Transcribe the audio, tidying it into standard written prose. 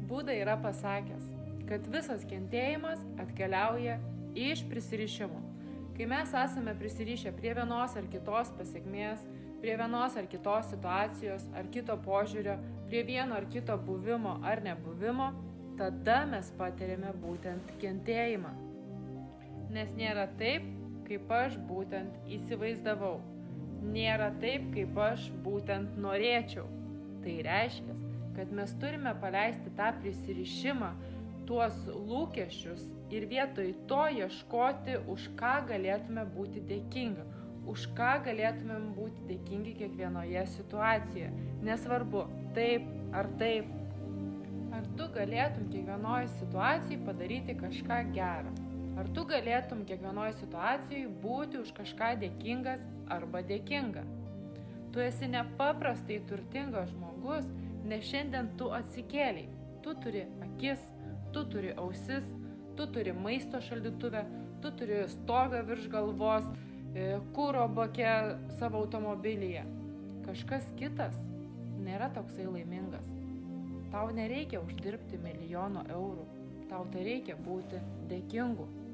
Buda yra pasakęs, kad visas kentėjimas atkeliauja iš prisirišimo. Kai mes esame prisirišę prie vienos ar kitos pasiekmės, prie vienos ar kitos situacijos ar kito požiūrio, prie vieno ar kito buvimo ar nebuvimo, tada mes patiriame būtent kentėjimą. Nes nėra taip, kaip aš būtent įsivaizdavau. Nėra taip, kaip aš būtent norėčiau. Tai reiškia, kad mes turime paleisti tą prisirišimą, tuos lūkesčius ir vietoj to ieškoti, už ką galėtume būti dėkingi, už ką galėtume būti dėkingi kiekvienoje situacijoje. Nesvarbu, taip ar taip. Ar tu galėtum kiekvienoje situacijoje padaryti kažką gerą? Ar tu galėtum kiekvienoje situacijoje būti už kažką dėkingas arba dėkinga? Tu esi nepaprastai turtingas žmogus, nes šiandien tu atsikėliai. Tu turi akis, tu turi ausis, tu turi maisto šaldytuvę, tu turi stogą virš galvos, kuro bake savo automobilyje. Kažkas kitas nėra toksai laimingas. Tau nereikia uždirbti milijono eurų, tau tai reikia būti dėkingu.